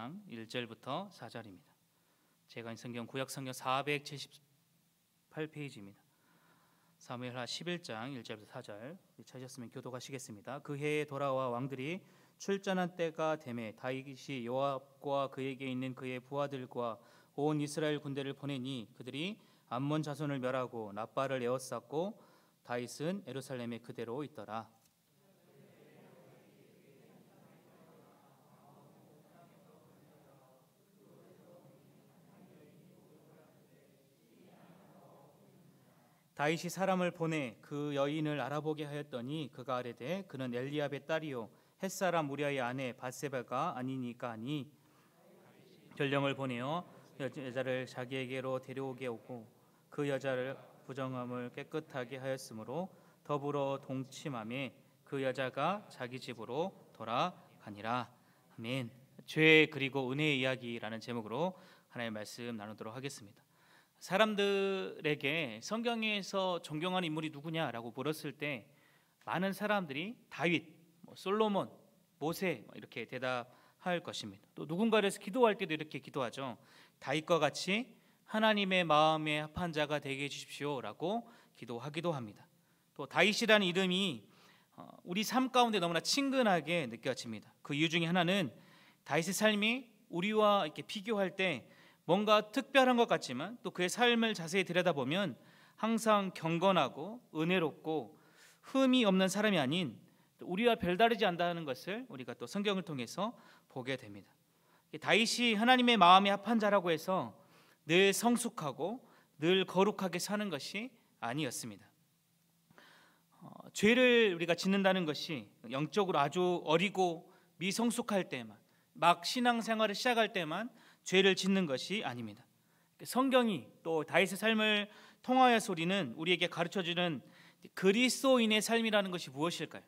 11장 1절부터 4절입니다. 제가 인 성경 구약 성경 478페이지입니다. 사무엘하 11장 1절부터 4절 찾으셨으면 교독하시겠습니다. 그 해에 돌아와 왕들이 출전한 때가 되매 다윗이 요압과 그에게 있는 그의 부하들과 온 이스라엘 군대를 보내니 그들이 암몬 자손을 멸하고 납바를 에워쌌고 다윗은 예루살렘에 그대로 있더라. 다윗이 사람을 보내 그 여인을 알아보게 하였더니 그가 아뢰되 그는 엘리압의 딸이요 햇사람 우리아의 아내 밧세바가 아니니까 하니 전령을 보내어 여자를 자기에게로 데려오게 오고 그 여자를 부정함을 깨끗하게 하였으므로 더불어 동침함에 그 여자가 자기 집으로 돌아가니라. 아멘. 죄 그리고 은혜의 이야기라는 제목으로 하나님의 말씀 나누도록 하겠습니다. 사람들에게 성경에서 존경하는 인물이 누구냐라고 물었을 때 많은 사람들이 다윗, 솔로몬, 모세 이렇게 대답할 것입니다. 또 누군가를 위해서 기도할 때도 이렇게 기도하죠. 다윗과 같이 하나님의 마음에 합한 자가 되게 해주십시오라고 기도하기도 합니다. 또 다윗이라는 이름이 우리 삶 가운데 너무나 친근하게 느껴집니다. 그 이유 중에 하나는 다윗의 삶이 우리와 이렇게 비교할 때 뭔가 특별한 것 같지만 또 그의 삶을 자세히 들여다보면 항상 경건하고 은혜롭고 흠이 없는 사람이 아닌 우리와 별다르지 않다는 것을 우리가 또 성경을 통해서 보게 됩니다. 다윗이 하나님의 마음에 합한 자라고 해서 늘 성숙하고 늘 거룩하게 사는 것이 아니었습니다. 죄를 우리가 짓는다는 것이 영적으로 아주 어리고 미성숙할 때만, 막 신앙생활을 시작할 때만 죄를 짓는 것이 아닙니다. 성경이 또 다윗의 삶을 통하여서 우리는 우리에게 가르쳐주는 그리스도인의 삶이라는 것이 무엇일까요?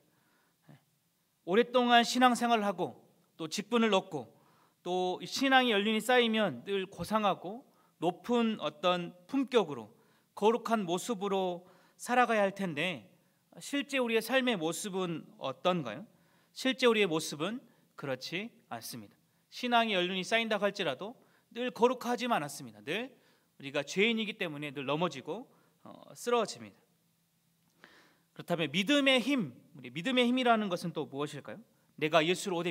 오랫동안 신앙생활을 하고 또 직분을 얻고 또 신앙의 연륜이 쌓이면 늘 고상하고 높은 어떤 품격으로 거룩한 모습으로 살아가야 할 텐데 실제 우리의 삶의 모습은 어떤가요? 실제 우리의 모습은 그렇지 않습니다. 신앙의 연륜이 쌓인다고 할지라도 늘 거룩하지만 않습니다. 늘 우리가 죄인이기 때문에 늘 넘어지고 쓰러집니다. 그렇다면 믿음의 힘, 우리 믿음의 힘이라는 것은 또 무엇일까요? 내가 예수를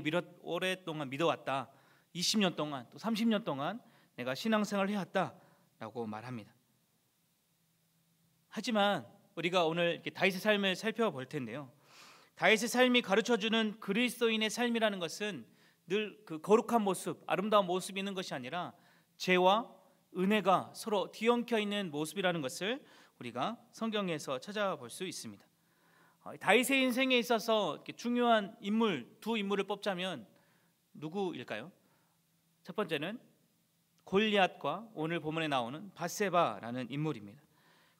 오랫동안 믿어왔다. 20년 동안 또 30년 동안 내가 신앙생활을 해왔다라고 말합니다. 하지만 우리가 오늘 이렇게 다윗의 삶을 살펴볼 텐데요. 다윗의 삶이 가르쳐주는 그리스도인의 삶이라는 것은 늘 그 거룩한 모습, 아름다운 모습이 있는 것이 아니라 죄와 은혜가 서로 뒤엉켜 있는 모습이라는 것을 우리가 성경에서 찾아볼 수 있습니다. 다윗의 인생에 있어서 중요한 인물, 두 인물을 뽑자면 누구일까요? 첫 번째는 골리앗과 오늘 본문에 나오는 밧세바라는 인물입니다.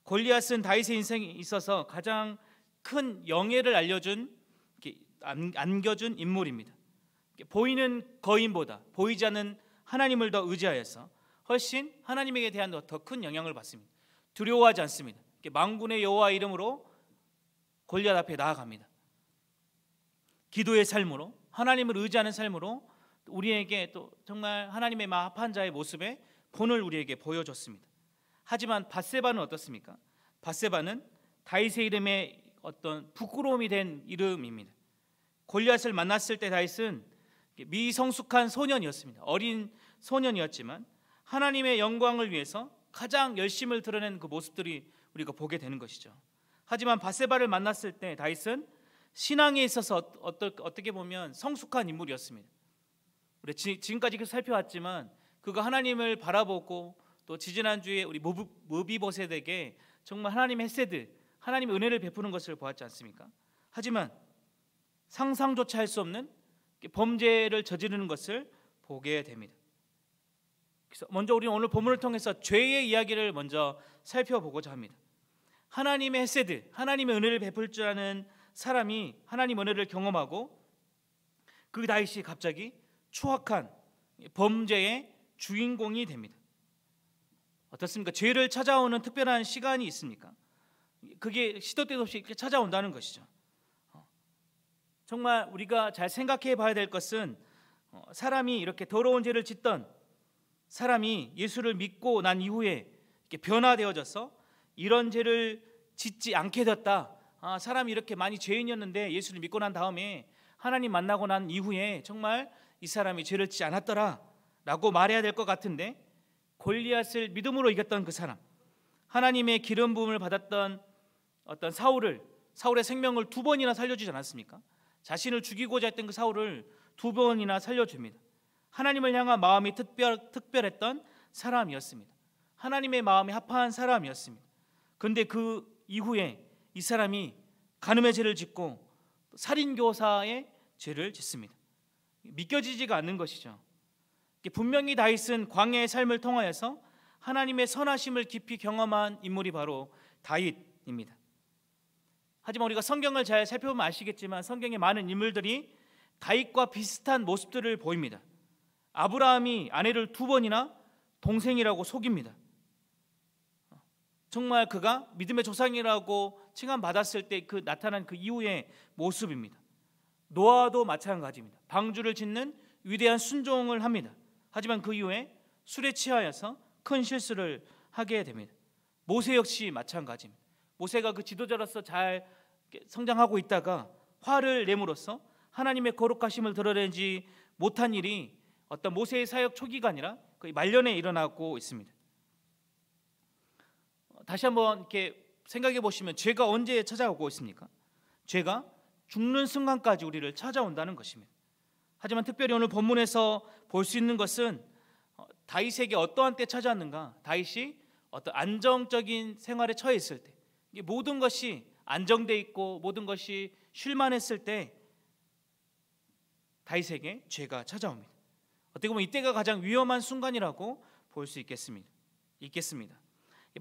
골리앗은 다윗의 인생에 있어서 가장 큰 영예를 안겨준 인물입니다. 보이는 거인보다 보이지 않는 하나님을 더 의지하여서 훨씬 하나님에게 대한 더 큰 영향을 받습니다. 두려워하지 않습니다. 만군의 여호와 이름으로 골리앗 앞에 나아갑니다. 기도의 삶으로 하나님을 의지하는 삶으로 우리에게 또 정말 하나님의 마음 합한 자의 모습의 본을 우리에게 보여줬습니다. 하지만 밧세바는 어떻습니까? 밧세바는 다윗의 이름에 어떤 부끄러움이 된 이름입니다. 골리앗을 만났을 때 다윗은 미성숙한 소년이었습니다. 어린 소년이었지만 하나님의 영광을 위해서 가장 열심을 드러낸 그 모습들이 우리가 보게 되는 것이죠. 하지만 밧세바를 만났을 때 다윗은 신앙에 있어서 어떻게 보면 성숙한 인물이었습니다. 우리 지금까지 계속 살펴왔지만 그가 하나님을 바라보고 또 지지난주에 우리 무비보셋에게 정말 하나님의 헤세드, 하나님의 은혜를 베푸는 것을 보았지 않습니까? 하지만 상상조차 할 수 없는 범죄를 저지르는 것을 보게 됩니다. 그래서 먼저 우리는 오늘 본문을 통해서 죄의 이야기를 먼저 살펴보고자 합니다. 하나님의 헤세드, 하나님의 은혜를 베풀 줄 아는 사람이 하나님의 은혜를 경험하고 그 다윗이 갑자기 추악한 범죄의 주인공이 됩니다. 어떻습니까? 죄를 찾아오는 특별한 시간이 있습니까? 그게 시도 때도 없이 찾아온다는 것이죠. 정말 우리가 잘 생각해 봐야 될 것은 사람이 이렇게 더러운 죄를 짓던 사람이 예수를 믿고 난 이후에 이렇게 변화되어져서 이런 죄를 짓지 않게 됐다. 사람이 이렇게 많이 죄인이었는데 예수를 믿고 난 다음에 하나님 만나고 난 이후에 정말 이 사람이 죄를 짓지 않았더라 라고 말해야 될 것 같은데, 골리앗을 믿음으로 이겼던 그 사람, 하나님의 기름 부음을 받았던 어떤 사울의 생명을 2번이나 살려주지 않았습니까? 자신을 죽이고자 했던 그 사울을 2번이나 살려줍니다. 하나님을 향한 마음이 특별했던 사람이었습니다. 하나님의 마음이 합한 사람이었습니다. 그런데 그 이후에 이 사람이 간음의 죄를 짓고 살인교사의 죄를 짓습니다. 믿겨지지가 않는 것이죠. 분명히 다윗은 광야의 삶을 통하여서 하나님의 선하심을 깊이 경험한 인물이 바로 다윗입니다. 하지만 우리가 성경을 잘 살펴보면 아시겠지만 성경의 많은 인물들이 다윗과 비슷한 모습들을 보입니다. 아브라함이 아내를 2번이나 동생이라고 속입니다. 정말 그가 믿음의 조상이라고 칭함받았을 때 그 나타난 그 이후의 모습입니다. 노아도 마찬가지입니다. 방주를 짓는 위대한 순종을 합니다. 하지만 그 이후에 술에 취하여서 큰 실수를 하게 됩니다. 모세 역시 마찬가지입니다. 모세가 그 지도자로서 잘 성장하고 있다가 화를 내므로써 하나님의 거룩하심을 드러내지 못한 일이 어떤 모세의 사역 초기가 아니라 거의 말년에 일어나고 있습니다. 다시 한번 이렇게 생각해 보시면 죄가 언제 찾아오고 있습니까? 죄가 죽는 순간까지 우리를 찾아온다는 것입니다. 하지만 특별히 오늘 본문에서 볼 수 있는 것은 다윗에게 어떠한 때 찾아왔는가? 다윗이 어떤 안정적인 생활에 처해 있을 때, 모든 것이 안정돼 있고 모든 것이 쉴만했을 때 다윗에게 죄가 찾아옵니다. 어떻게 보면 이때가 가장 위험한 순간이라고 볼 수 있겠습니다.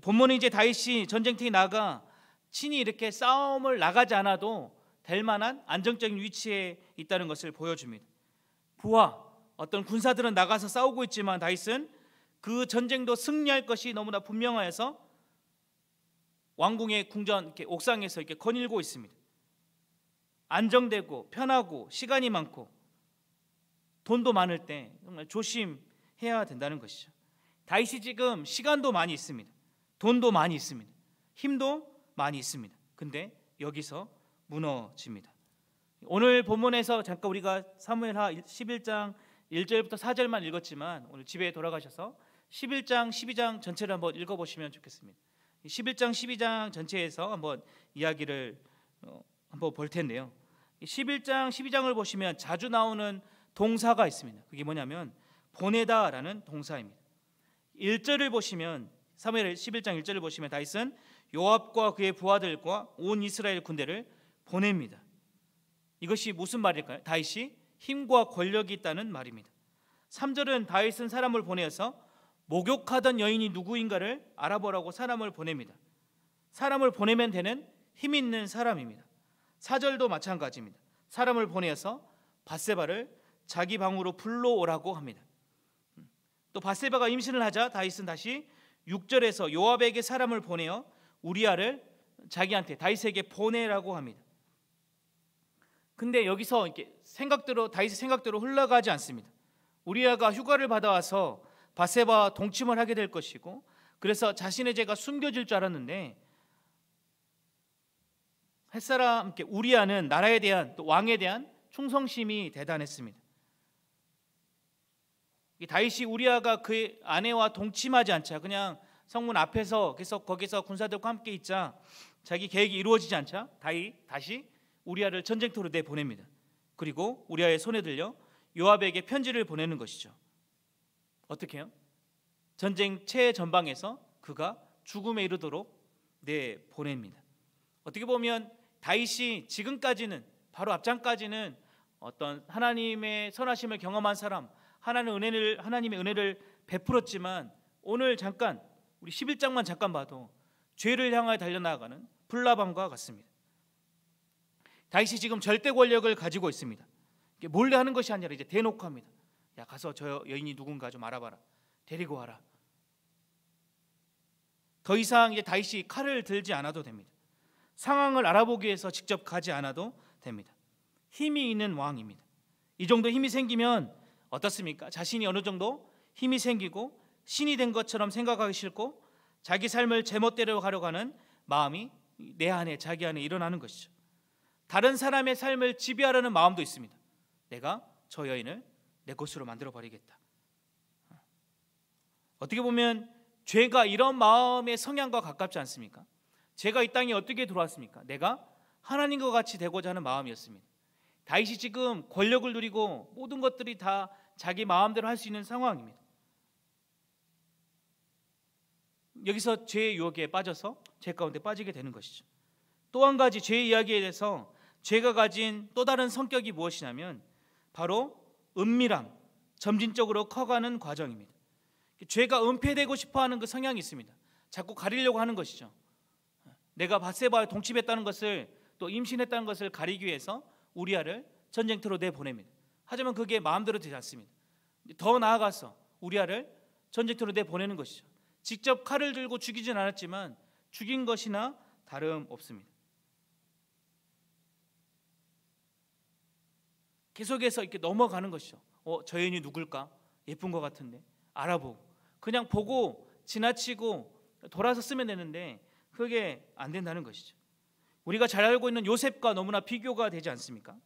본문은 이제 다윗이 전쟁터에 나가 친히 이렇게 싸움을 나가지 않아도 될 만한 안정적인 위치에 있다는 것을 보여줍니다. 부하 어떤 군사들은 나가서 싸우고 있지만 다윗은 그 전쟁도 승리할 것이 너무나 분명하여서 왕궁의 궁전 이렇게 옥상에서 이렇게 거닐고 있습니다. 안정되고 편하고 시간이 많고 돈도 많을 때 정말 조심해야 된다는 것이죠. 다윗이 지금 시간도 많이 있습니다. 돈도 많이 있습니다. 힘도 많이 있습니다. 근데 여기서 무너집니다. 오늘 본문에서 잠깐 우리가 사무엘하 11장 1절부터 4절만 읽었지만 오늘 집에 돌아가셔서 11장 12장 전체를 한번 읽어보시면 좋겠습니다. 11장 12장 전체에서 한번 이야기를 한번 볼 텐데요. 11장 12장을 보시면 자주 나오는 동사가 있습니다. 그게 뭐냐면 보내다라는 동사입니다. 1절을 보시면 사무엘 11장 1절을 보시면 다윗은 요압과 그의 부하들과 온 이스라엘 군대를 보냅니다. 이것이 무슨 말일까요? 다윗이 힘과 권력이 있다는 말입니다. 3절은 다윗은 사람을 보내어서 목욕하던 여인이 누구인가를 알아보라고 사람을 보냅니다. 사람을 보내면 되는 힘 있는 사람입니다. 4절도 마찬가지입니다. 사람을 보내어서 밧세바를 자기 방으로 불러오라고 합니다. 또 밧세바가 임신을 하자 다윗은 다시 6절에서 요압에게 사람을 보내어 우리아를 자기한테 다윗에게 보내라고 합니다. 근데 여기서 이렇게 다윗의 생각대로 흘러가지 않습니다. 우리아가 휴가를 받아와서 밧세바와 동침을 하게 될 것이고 그래서 자신의 죄가 숨겨질 줄 알았는데 햇사람 우리아는 나라에 대한 또 왕에 대한 충성심이 대단했습니다. 다윗이 우리아가 그의 아내와 동침하지 않자 그냥 성문 앞에서 계속 거기서 군사들과 함께 있자 자기 계획이 이루어지지 않자 다윗 다시 우리아를 전쟁터로 내보냅니다. 그리고 우리아의 손에 들려 요압에게 편지를 보내는 것이죠. 어떻게 해요? 전쟁 최전방에서 그가 죽음에 이르도록 내보냅니다. 어떻게 보면 다윗이 지금까지는 바로 앞장까지는 어떤 하나님의 선하심을 경험한 사람, 하나님의 은혜를 베풀었지만 오늘 잠깐 우리 11장만 잠깐 봐도 죄를 향하여 달려나가는 불나방과 같습니다. 다윗이 지금 절대 권력을 가지고 있습니다. 몰래 하는 것이 아니라 이제 대놓고 합니다. 야 가서 저 여인이 누군가 좀 알아봐라. 데리고 와라. 더 이상 이제 다윗이 칼을 들지 않아도 됩니다. 상황을 알아보기 위해서 직접 가지 않아도 됩니다. 힘이 있는 왕입니다. 이 정도 힘이 생기면 어떻습니까? 자신이 어느 정도 힘이 생기고 신이 된 것처럼 생각하기 싫고 자기 삶을 제멋대로 가려고 하는 마음이 내 안에, 자기 안에 일어나는 것이죠. 다른 사람의 삶을 지배하려는 마음도 있습니다. 내가 저 여인을 내 것으로 만들어 버리겠다. 어떻게 보면 죄가 이런 마음의 성향과 가깝지 않습니까? 죄가 이 땅에 어떻게 들어왔습니까? 내가 하나님과 같이 되고자 하는 마음이었습니다. 다윗이 지금 권력을 누리고 모든 것들이 다 자기 마음대로 할 수 있는 상황입니다. 여기서 죄의 유혹에 빠져서 죄 가운데 빠지게 되는 것이죠. 또 한 가지 죄의 이야기에 대해서 죄가 가진 또 다른 성격이 무엇이냐면 바로 은밀함, 점진적으로 커가는 과정입니다. 죄가 은폐되고 싶어하는 그 성향이 있습니다. 자꾸 가리려고 하는 것이죠. 내가 밧세바와 동침했다는 것을, 또 임신했다는 것을 가리기 위해서 우리아를 전쟁터로 내보냅니다. 하지만 그게 마음대로 되지 않습니다. 더 나아가서 우리아를 전쟁터로 내보내는 것이죠. 직접 칼을 들고 죽이진 않았지만 죽인 것이나 다름없습니다. 계속해서 이렇게 넘어가는 것이죠. 저 여인이 누굴까? 예쁜 것 같은데. 알아보고 그냥 보고 지나치고 돌아서 쓰면 되는데 그게 안 된다는 것이죠. 우리가 잘 알고 있는 요셉과 너무나 비교가 되지 않습니까?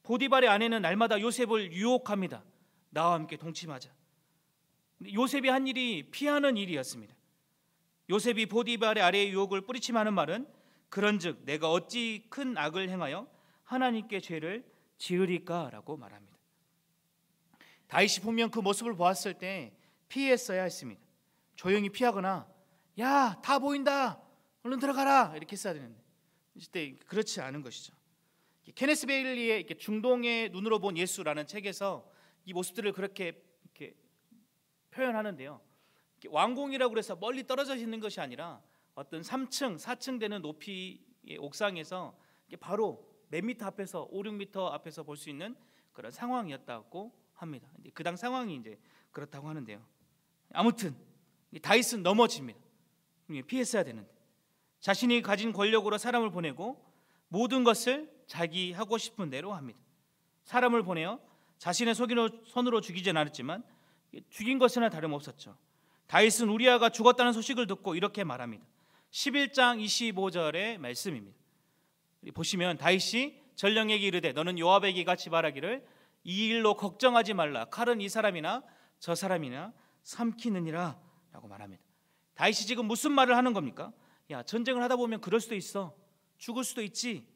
보디발의 아내는 날마다 요셉을 유혹합니다. 나와 함께 동침하자. 요셉이 한 일이 피하는 일이었습니다. 요셉이 보디발의 아내의 유혹을 뿌리치마는 말은 그런즉 내가 어찌 큰 악을 행하여 하나님께 죄를 지으리까라고 말합니다. 다윗이 분명 그 모습을 보았을 때 피했어야 했습니다. 조용히 피하거나 야, 다 보인다, 얼른 들어가라 이렇게 했어야 되는데 이때 그렇지 않은 것이죠. 케네스 베일리의 중동의 눈으로 본 예수라는 책에서 이 모습들을 그렇게 이렇게 표현하는데요. 왕궁이라고 해서 멀리 떨어져 있는 것이 아니라 어떤 3층, 4층 되는 높이의 옥상에서 바로 몇 미터 앞에서 5, 6미터 앞에서 볼 수 있는 그런 상황이었다고 합니다. 그 당 상황이 이제 그렇다고 하는데요. 아무튼 다윗은 넘어집니다. 피했어야 되는데 자신이 가진 권력으로 사람을 보내고 모든 것을 자기 하고 싶은 대로 합니다. 사람을 보내어 자신의 손으로 죽이진 않았지만 죽인 것이나 다름없었죠. 다윗은 우리아가 죽었다는 소식을 듣고 이렇게 말합니다. 11장 25절의 말씀입니다. 보시면 다윗이 전령에게 이르되 너는 요압에게 같이 말하기를 이 일로 걱정하지 말라. 칼은 이 사람이나 저 사람이나 삼키느니라 라고 말합니다. 다윗이 지금 무슨 말을 하는 겁니까? 야, 전쟁을 하다 보면 그럴 수도 있어. 죽을 수도 있지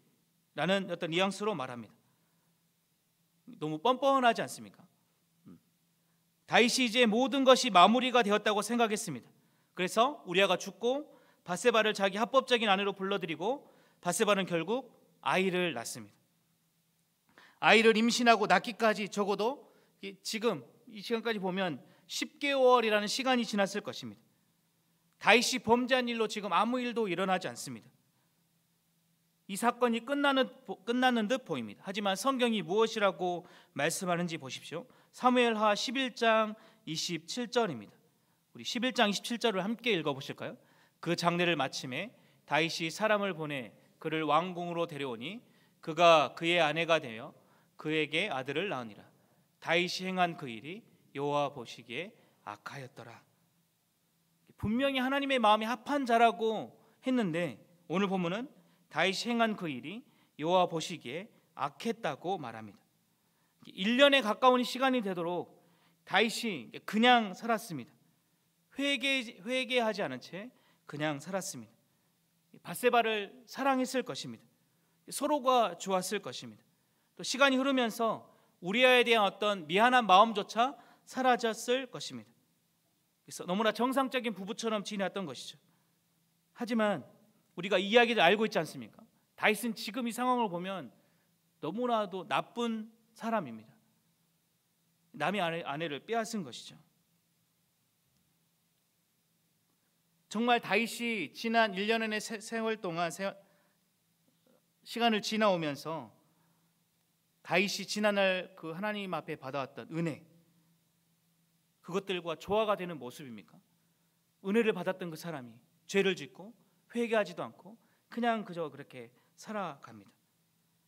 라는 어떤 뉘앙스로 말합니다. 너무 뻔뻔하지 않습니까? 다윗이 이제 모든 것이 마무리가 되었다고 생각했습니다. 그래서 우리아가 죽고 밧세바를 자기 합법적인 아내로 불러들이고 밧세바는 결국 아이를 낳습니다. 아이를 임신하고 낳기까지 적어도 지금 이 시간까지 보면 10개월이라는 시간이 지났을 것입니다. 다윗이 범죄한 일로 지금 아무 일도 일어나지 않습니다. 이 사건이 끝나는 듯 보입니다. 하지만 성경이 무엇이라고 말씀하는지 보십시오. 사무엘하 11장 27절입니다. 우리 11장 27절을 함께 읽어보실까요? 그 장례를 마침에 다윗이 사람을 보내 그를 왕궁으로 데려오니 그가 그의 아내가 되어 그에게 아들을 낳으니라. 다윗이 행한 그 일이 여호와 보시기에 악하였더라. 분명히 하나님의 마음이 합한 자라고 했는데 오늘 본문은 다윗이 행한 그 일이 여호와 보시기에 악했다고 말합니다. 1년에 가까운 시간이 되도록 다윗이 그냥 살았습니다. 회개하지 않은 채 그냥 살았습니다. 밧세바를 사랑했을 것입니다. 서로가 좋았을 것입니다. 또 시간이 흐르면서 우리아에 대한 어떤 미안한 마음조차 사라졌을 것입니다. 그래서 너무나 정상적인 부부처럼 지내왔던 것이죠. 하지만 우리가 이 이야기를 알고 있지 않습니까? 다윗은 지금 이 상황을 보면 너무나도 나쁜 사람입니다. 남의 아내를 빼앗은 것이죠. 정말 다윗이 지난 1년의 세월 동안 시간을 지나오면서 다윗이 지난날 그 하나님 앞에 받아왔던 은혜, 그것들과 조화가 되는 모습입니까? 은혜를 받았던 그 사람이 죄를 짓고 회개하지도 않고 그냥 그저 그렇게 살아갑니다.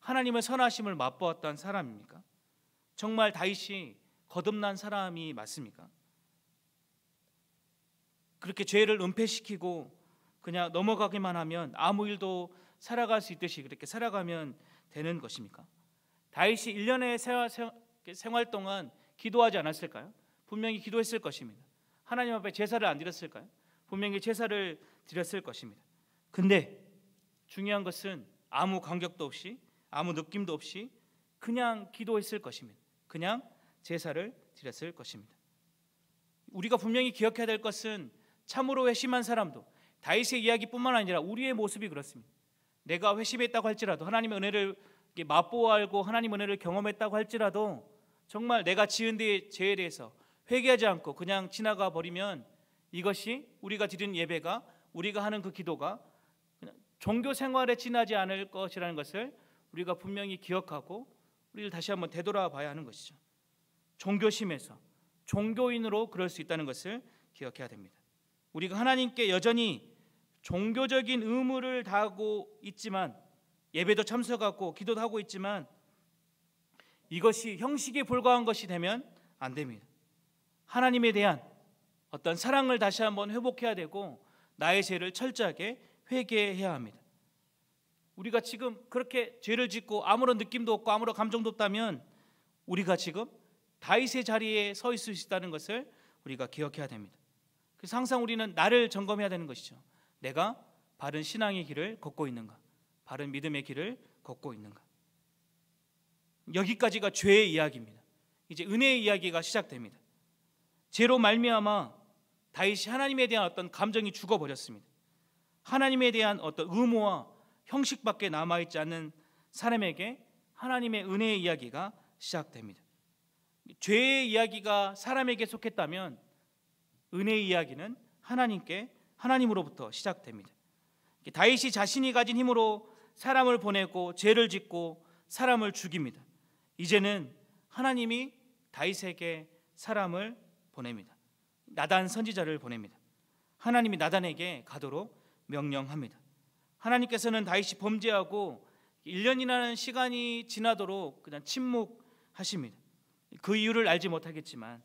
하나님의 선하심을 맛보았던 사람입니까? 정말 다윗이 거듭난 사람이 맞습니까? 그렇게 죄를 은폐시키고 그냥 넘어가기만 하면 아무 일도 살아갈 수 있듯이 그렇게 살아가면 되는 것입니까? 다윗이 1년의 생활 동안 기도하지 않았을까요? 분명히 기도했을 것입니다. 하나님 앞에 제사를 안 드렸을까요? 분명히 제사를 드렸을 것입니다. 근데 중요한 것은 아무 감격도 없이 아무 느낌도 없이 그냥 기도했을 것입니다. 그냥 제사를 드렸을 것입니다. 우리가 분명히 기억해야 될 것은 참으로 회심한 사람도 다윗의 이야기뿐만 아니라 우리의 모습이 그렇습니다. 내가 회심했다고 할지라도 하나님의 은혜를 맛보아 알고 하나님 은혜를 경험했다고 할지라도 정말 내가 지은 죄에 대해서 회개하지 않고 그냥 지나가 버리면 이것이 우리가 드리는 예배가 우리가 하는 그 기도가 그냥 종교 생활에 지나지 않을 것이라는 것을 우리가 분명히 기억하고 우리를 다시 한번 되돌아봐야 하는 것이죠. 종교심에서 종교인으로 그럴 수 있다는 것을 기억해야 됩니다. 우리가 하나님께 여전히 종교적인 의무를 다하고 있지만 예배도 참석하고 기도도 하고 있지만 이것이 형식에 불과한 것이 되면 안 됩니다. 하나님에 대한 어떤 사랑을 다시 한번 회복해야 되고 나의 죄를 철저하게 회개해야 합니다. 우리가 지금 그렇게 죄를 짓고 아무런 느낌도 없고 아무런 감정도 없다면 우리가 지금 다윗의 자리에 서 있을 수 있다는 것을 우리가 기억해야 됩니다. 그래서 항상 우리는 나를 점검해야 되는 것이죠. 내가 바른 신앙의 길을 걷고 있는가? 바른 믿음의 길을 걷고 있는가? 여기까지가 죄의 이야기입니다. 이제 은혜의 이야기가 시작됩니다. 죄로 말미암아 다윗이 하나님에 대한 어떤 감정이 죽어버렸습니다. 하나님에 대한 어떤 의무와 형식밖에 남아있지 않는 사람에게 하나님의 은혜의 이야기가 시작됩니다. 죄의 이야기가 사람에게 속했다면 은혜의 이야기는 하나님으로부터 시작됩니다. 다윗이 자신이 가진 힘으로 사람을 보내고 죄를 짓고 사람을 죽입니다. 이제는 하나님이 다윗에게 사람을 보냅니다. 나단 선지자를 보냅니다. 하나님이 나단에게 가도록 명령합니다. 하나님께서는 다윗이 범죄하고 1년이라는 시간이 지나도록 그냥 침묵하십니다. 그 이유를 알지 못하겠지만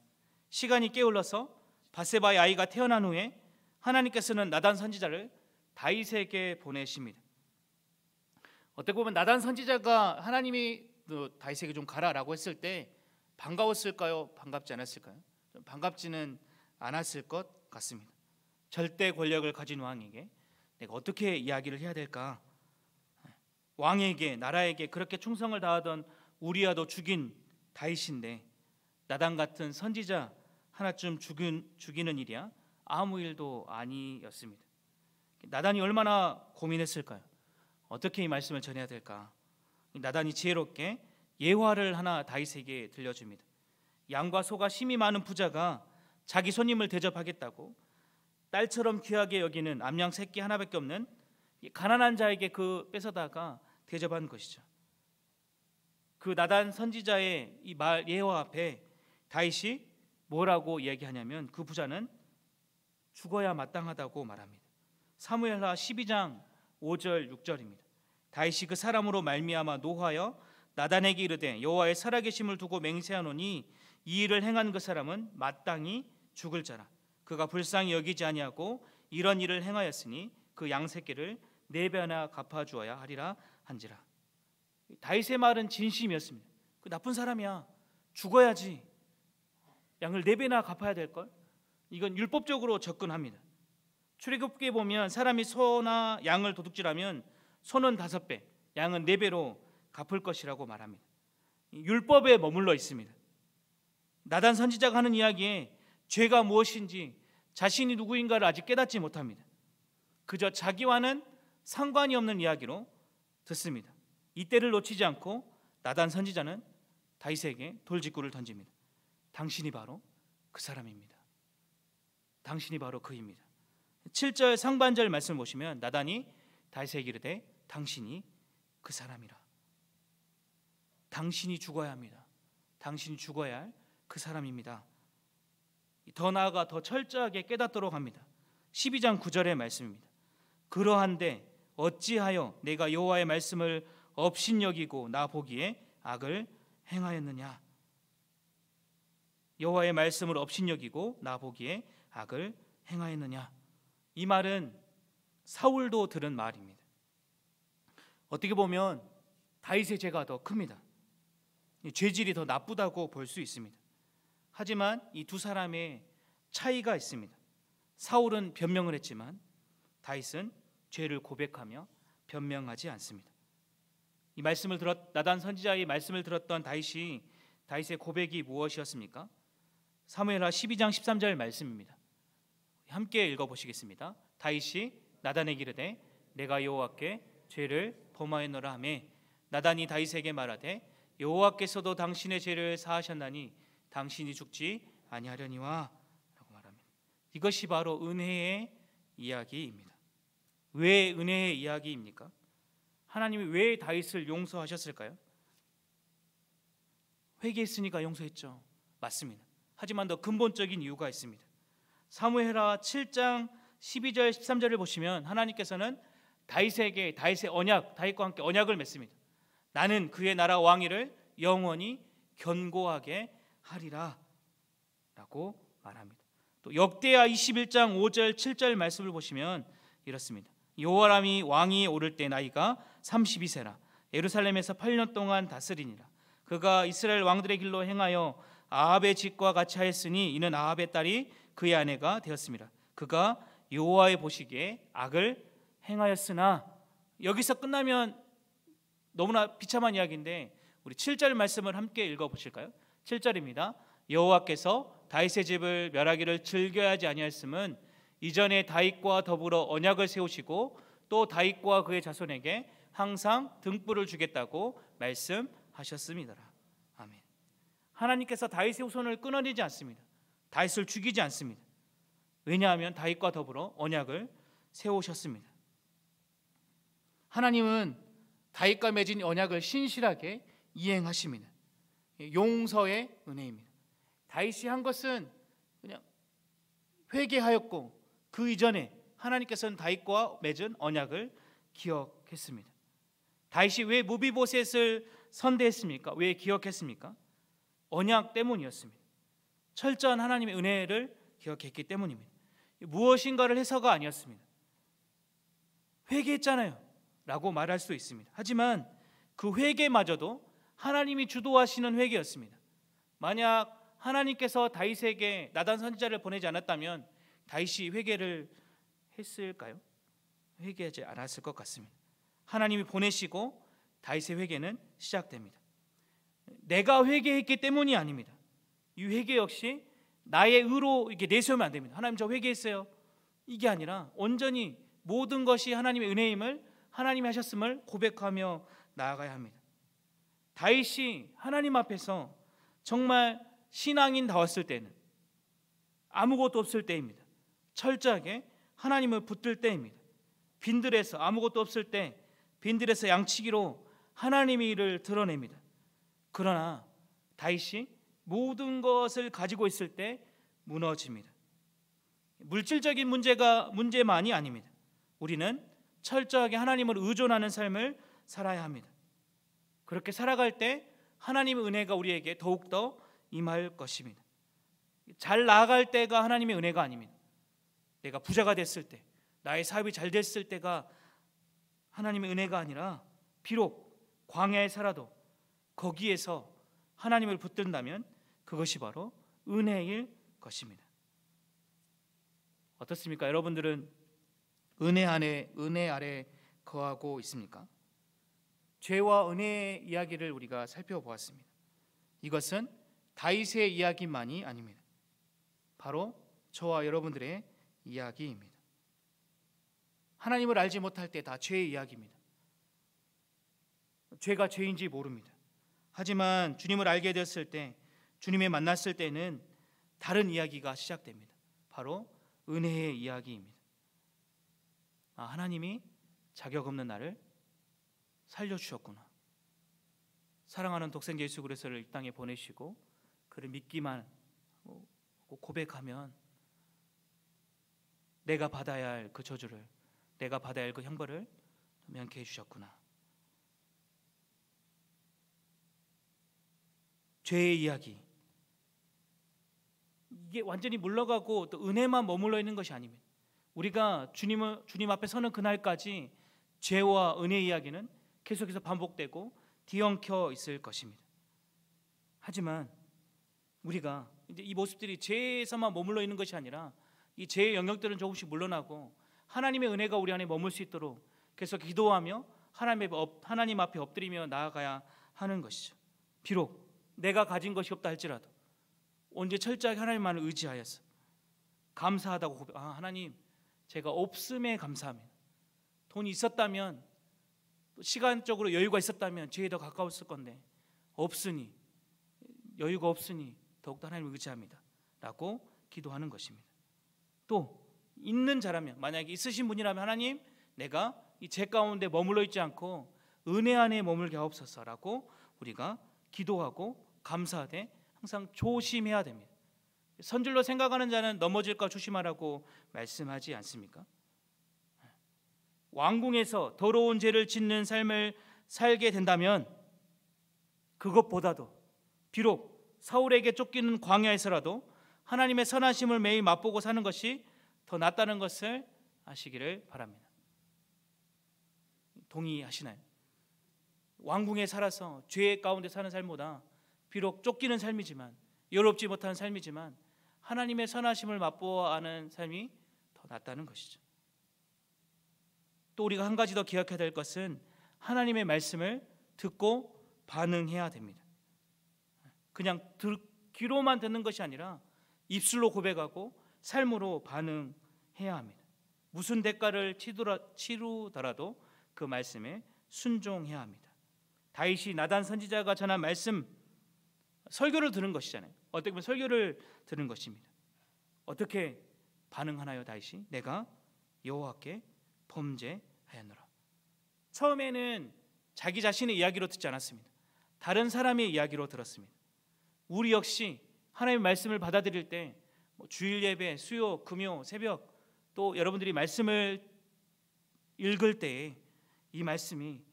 시간이 게을러서 밧세바의 아이가 태어난 후에 하나님께서는 나단 선지자를 다윗에게 보내십니다. 어떻게 보면 나단 선지자가 하나님이 다윗에게 좀 가라라고 했을 때 반가웠을까요? 반갑지 않았을까요? 좀 반갑지는 않았을 것 같습니다. 절대 권력을 가진 왕에게 내가 어떻게 이야기를 해야 될까? 왕에게 나라에게 그렇게 충성을 다하던 우리야도 죽인 다윗인데 나단 같은 선지자 하나쯤 죽이는 일이야 아무 일도 아니었습니다. 나단이 얼마나 고민했을까요? 어떻게 이 말씀을 전해야 될까? 나단이 지혜롭게 예화를 하나 다윗에게 들려줍니다. 양과 소가 심이 많은 부자가 자기 손님을 대접하겠다고 딸처럼 귀하게 여기는 암양 새끼 하나밖에 없는 가난한 자에게 그 뺏어다가 대접한 것이죠. 그 나단 선지자의 이 말 예화 앞에 다윗이 뭐라고 얘기하냐면 그 부자는 죽어야 마땅하다고 말합니다. 사무엘하 12장 5절 6절입니다. 다윗이 그 사람으로 말미암아 노하여 나단에게 이르되 여호와의 살아계심을 두고 맹세하노니 이 일을 행한 그 사람은 마땅히 죽을 자라. 그가 불쌍히 여기지 아니하고 이런 일을 행하였으니 그 양새끼를 4배나 갚아주어야 하리라 한지라. 다윗의 말은 진심이었습니다. 그 나쁜 사람이야. 죽어야지. 양을 4배나 갚아야 될걸. 이건 율법적으로 접근합니다. 출애굽기에 보면 사람이 소나 양을 도둑질하면 소는 5배, 양은 4배로 갚을 것이라고 말합니다. 율법에 머물러 있습니다. 나단 선지자가 하는 이야기에 죄가 무엇인지 자신이 누구인가를 아직 깨닫지 못합니다. 그저 자기와는 상관이 없는 이야기로 듣습니다. 이때를 놓치지 않고 나단 선지자는 다윗에게 돌직구를 던집니다. 당신이 바로 그 사람입니다. 당신이 바로 그입니다. 7절 상반절 말씀을 보시면 나단이 다윗에게 이르되 당신이 그 사람이라. 당신이 죽어야 합니다. 당신이 죽어야 할 그 사람입니다. 더 나아가 더 철저하게 깨닫도록 합니다. 12장 9절의 말씀입니다. 그러한데 어찌하여 내가 여호와의 말씀을 업신여기고 나 보기에 악을 행하였느냐. 여호와의 말씀을 업신여기고 나보기에 악을 행하였느냐. 이 말은 사울도 들은 말입니다. 어떻게 보면 다윗의 죄가 더 큽니다. 죄질이 더 나쁘다고 볼 수 있습니다. 하지만 이 두 사람의 차이가 있습니다. 사울은 변명을 했지만 다윗은 죄를 고백하며 변명하지 않습니다. 이 말씀을 나단 선지자의 말씀을 들었던 다윗의 고백이 무엇이었습니까? 사무엘하 12장 13절 말씀입니다. 함께 읽어보시겠습니다. 다윗이 나단에게 이르되 내가 여호와께 죄를 범하였노라 하며 나단이 다윗에게 말하되 여호와께서도 당신의 죄를 사하셨나니 당신이 죽지 아니하려니와 라고 말합니다. 이것이 바로 은혜의 이야기입니다. 왜 은혜의 이야기입니까? 하나님이 왜 다윗을 용서하셨을까요? 회개했으니까 용서했죠. 맞습니다. 하지만 더 근본적인 이유가 있습니다. 사무엘하 7장 12절 13절을 보시면 하나님께서는 다윗과 함께 언약을 맺습니다. 나는 그의 나라 왕위를 영원히 견고하게 하리라 라고 말합니다. 또 역대하 21장 5절 7절 말씀을 보시면 이렇습니다. 여호람이 왕위에 오를 때 나이가 32세라 예루살렘에서 8년 동안 다스리니라. 그가 이스라엘 왕들의 길로 행하여 아합의 짓과 같이 하였으니 이는 아합의 딸이 그의 아내가 되었습니다. 그가 여호와의 보시기에 악을 행하였으나. 여기서 끝나면 너무나 비참한 이야기인데 우리 7절 말씀을 함께 읽어보실까요? 7절입니다. 여호와께서 다윗의 집을 멸하기를 즐겨하지 아니하였음은 이전에 다윗과 더불어 언약을 세우시고 또 다윗과 그의 자손에게 항상 등불을 주겠다고 말씀하셨습니다. 아멘. 하나님께서 다윗의 후손을 끊어내지 않습니다. 다윗을 죽이지 않습니다. 왜냐하면 다윗과 더불어 언약을 세우셨습니다. 하나님은 다윗과 맺은 언약을 신실하게 이행하십니다. 용서의 은혜입니다. 다윗이 한 것은 그냥 회개하였고 그 이전에 하나님께서는 다윗과 맺은 언약을 기억했습니다. 다윗이 왜 무비보셋을 선대했습니까? 왜 기억했습니까? 언약 때문이었습니다. 철저한 하나님의 은혜를 기억했기 때문입니다. 무엇인가를 해서가 아니었습니다. 회개했잖아요 라고 말할 수 있습니다. 하지만 그 회개마저도 하나님이 주도하시는 회개였습니다. 만약 하나님께서 다윗에게 나단 선지자를 보내지 않았다면 다윗이 회개를 했을까요? 회개하지 않았을 것 같습니다. 하나님이 보내시고 다윗의 회개는 시작됩니다. 내가 회개했기 때문이 아닙니다. 이 회개 역시 나의 의로 이렇게 내세우면 안 됩니다. 하나님 저 회개했어요. 이게 아니라 온전히 모든 것이 하나님의 은혜임을 하나님이 하셨음을 고백하며 나아가야 합니다. 다윗이 하나님 앞에서 정말 신앙인다웠을 때는 아무것도 없을 때입니다. 철저하게 하나님을 붙들 때입니다. 빈들에서 아무것도 없을 때 빈들에서 양치기로 하나님의 일을 드러냅니다. 그러나 다윗이 모든 것을 가지고 있을 때 무너집니다. 물질적인 문제만이 아닙니다. 우리는 철저하게 하나님을 의존하는 삶을 살아야 합니다. 그렇게 살아갈 때 하나님의 은혜가 우리에게 더욱더 임할 것입니다. 잘 나아갈 때가 하나님의 은혜가 아닙니다. 내가 부자가 됐을 때, 나의 사업이 잘 됐을 때가 하나님의 은혜가 아니라 비록 광야에 살아도 거기에서 하나님을 붙든다면 그것이 바로 은혜일 것입니다. 어떻습니까? 여러분들은 은혜 아래 거하고 있습니까? 죄와 은혜의 이야기를 우리가 살펴보았습니다. 이것은 다윗의 이야기만이 아닙니다. 바로 저와 여러분들의 이야기입니다. 하나님을 알지 못할 때 다 죄의 이야기입니다. 죄가 죄인지 모릅니다. 하지만 주님을 알게 되었을 때, 주님을 만났을 때는 다른 이야기가 시작됩니다. 바로 은혜의 이야기입니다. 하나님이 자격 없는 나를 살려주셨구나. 사랑하는 독생자 예수 그리스도를 이 땅에 보내시고 그를 믿기만 고백하면 내가 받아야 할 그 저주를, 내가 받아야 할 그 형벌을 면케 해주셨구나. 죄의 이야기, 이게 완전히 물러가고 또 은혜만 머물러 있는 것이 아닙니다. 우리가 주님 앞에 서는 그날까지 죄와 은혜 이야기는 계속해서 반복되고 뒤엉켜 있을 것입니다. 하지만 우리가 이제 이 모습들이 죄에서만 머물러 있는 것이 아니라 이 죄의 영역들은 조금씩 물러나고 하나님의 은혜가 우리 안에 머물 수 있도록 계속 기도하며 하나님 앞에 엎드리며 나아가야 하는 것이죠. 비록 내가 가진 것이 없다 할지라도 언제 철저하게 하나님만을 의지하여서 감사하다고 하나님 제가 없음에 감사합니다. 돈이 있었다면 또 시간적으로 여유가 있었다면 죄에 더 가까웠을 건데 없으니 여유가 없으니 더욱더 하나님을 의지합니다 라고 기도하는 것입니다. 또 있는 자라면 만약에 있으신 분이라면 하나님 내가 이 죄 가운데 머물러 있지 않고 은혜 안에 머물게 하옵소서라고 우리가 기도하고 감사하되 항상 조심해야 됩니다. 선줄로 생각하는 자는 넘어질까 조심하라고 말씀하지 않습니까? 왕궁에서 더러운 죄를 짓는 삶을 살게 된다면 그것보다도 비록 사울에게 쫓기는 광야에서라도 하나님의 선하심을 매일 맛보고 사는 것이 더 낫다는 것을 아시기를 바랍니다. 동의하시나요? 왕궁에 살아서 죄 가운데 사는 삶보다 비록 쫓기는 삶이지만 여롭지 못한 삶이지만 하나님의 선하심을 맛보아하는 삶이 더 낫다는 것이죠. 또 우리가 한 가지 더 기억해야 될 것은 하나님의 말씀을 듣고 반응해야 됩니다. 그냥 귀로만 듣는 것이 아니라 입술로 고백하고 삶으로 반응해야 합니다. 무슨 대가를 치르더라도 그 말씀에 순종해야 합니다. 다윗이 나단 선지자가 전한 말씀 설교를 들은 것이잖아요. 어떻게 보면 설교를 들은 것입니다. 어떻게 반응하나요? 다윗이 내가 여호와께 범죄하였노라. 처음에는 자기 자신의 이야기로 듣지 않았습니다. 다른 사람의 이야기로 들었습니다. 우리 역시 하나님의 말씀을 받아들일 때 주일 예배, 수요, 금요, 새벽 또 여러분들이 말씀을 읽을 때에 이 말씀이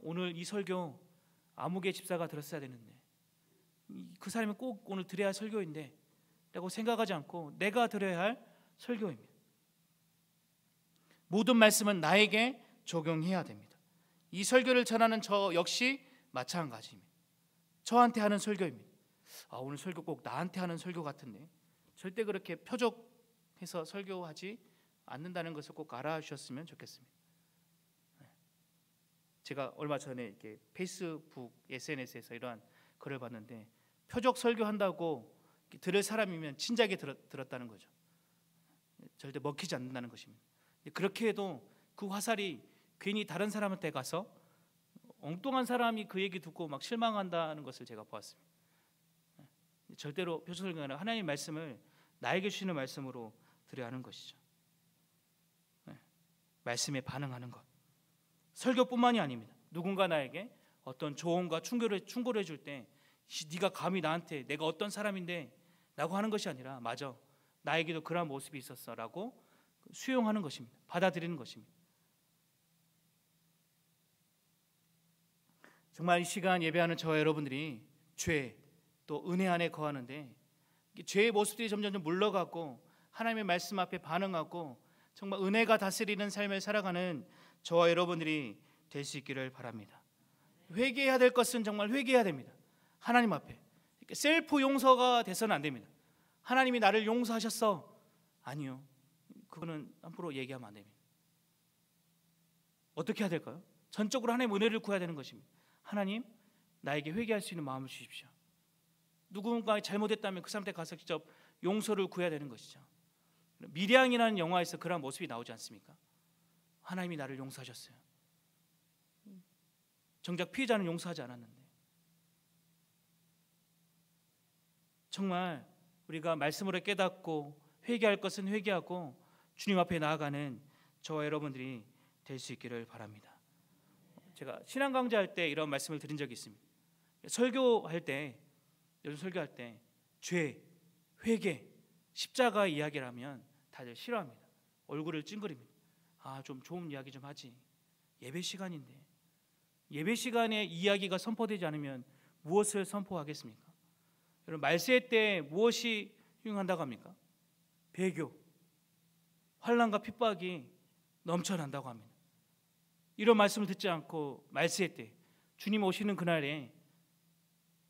오늘 이 설교 아무개 집사가 들었어야 되는데 그 사람이 꼭 오늘 들어야 할 설교인데 라고 생각하지 않고 내가 들어야 할 설교입니다. 모든 말씀은 나에게 적용해야 됩니다. 이 설교를 전하는 저 역시 마찬가지입니다. 저한테 하는 설교입니다. 오늘 설교 꼭 나한테 하는 설교 같은데 절대 그렇게 표적해서 설교하지 않는다는 것을 꼭 알아주셨으면 좋겠습니다. 제가 얼마 전에 이렇게 페이스북 SNS에서 이러한 글을 봤는데 표적 설교한다고 들을 사람이면 진작에 들었다는 거죠. 절대 먹히지 않는다는 것입니다. 그렇게 해도 그 화살이 괜히 다른 사람한테 가서 엉뚱한 사람이 그 얘기 듣고 막 실망한다는 것을 제가 보았습니다. 절대로 표적 설교가 아니라 하나님의 말씀을 나에게 주시는 말씀으로 드려야 하는 것이죠. 말씀에 반응하는 것. 설교뿐만이 아닙니다. 누군가 나에게 어떤 조언과 충고를 해줄 때 네가 감히 나한테 내가 어떤 사람인데 라고 하는 것이 아니라 맞아 나에게도 그런 모습이 있었어 라고 수용하는 것입니다. 받아들이는 것입니다. 정말 이 시간 예배하는 저와 여러분들이 죄 또 은혜 안에 거하는데 죄의 모습들이 점점 물러가고 하나님의 말씀 앞에 반응하고 정말 은혜가 다스리는 삶을 살아가는 저와 여러분들이 될 수 있기를 바랍니다. 회개해야 될 것은 정말 회개해야 됩니다. 하나님 앞에 셀프 용서가 돼서는 안 됩니다. 하나님이 나를 용서하셨어. 아니요. 그거는 함부로 얘기하면 안 됩니다. 어떻게 해야 될까요? 전적으로 하나님의 은혜를 구해야 되는 것입니다. 하나님 나에게 회개할 수 있는 마음을 주십시오. 누군가 잘못했다면 그 사람한테 가서 직접 용서를 구해야 되는 것이죠. 미량이라는 영화에서 그런 모습이 나오지 않습니까? 하나님이 나를 용서하셨어요. 정작 피해자는 용서하지 않았는데 정말 우리가 말씀으로 깨닫고 회개할 것은 회개하고 주님 앞에 나아가는 저와 여러분들이 될 수 있기를 바랍니다. 제가 신앙 강좌할 때 이런 말씀을 드린 적이 있습니다. 설교할 때 요즘 설교할 때 죄, 회개, 십자가 이야기를 하면 다들 싫어합니다. 얼굴을 찡그립니다. 좀 좋은 이야기 좀 하지. 예배 시간인데 예배 시간에 이야기가 선포되지 않으면 무엇을 선포하겠습니까? 여러분, 말세 때 무엇이 유행한다고 합니까? 배교, 환난과 핍박이 넘쳐난다고 합니다. 이런 말씀을 듣지 않고 말세 때 주님 오시는 그날에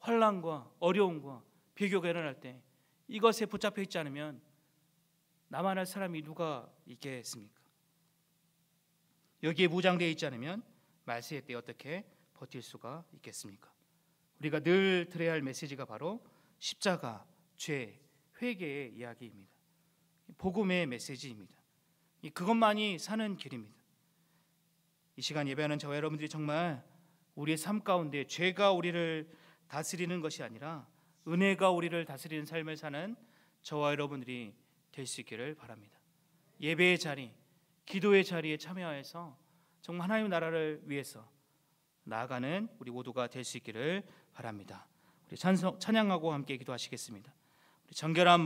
환난과 어려움과 배교가 일어날 때 이것에 붙잡혀 있지 않으면 남아날 사람이 누가 있겠습니까? 여기에 무장되어 있지 않으면 말세 때 어떻게 버틸 수가 있겠습니까? 우리가 늘 들어야 할 메시지가 바로 십자가, 죄, 회개의 이야기입니다. 복음의 메시지입니다. 그것만이 사는 길입니다. 이 시간 예배하는 저와 여러분들이 정말 우리의 삶 가운데 죄가 우리를 다스리는 것이 아니라 은혜가 우리를 다스리는 삶을 사는 저와 여러분들이 될 수 있기를 바랍니다. 예배의 자리, 기도의 자리에 참여해서 정말 하나님의 나라를 위해서 나아가는 우리 모두가 될 수 있기를 바랍니다. 우리 찬양하고 함께 기도하시겠습니다. 우리 정결한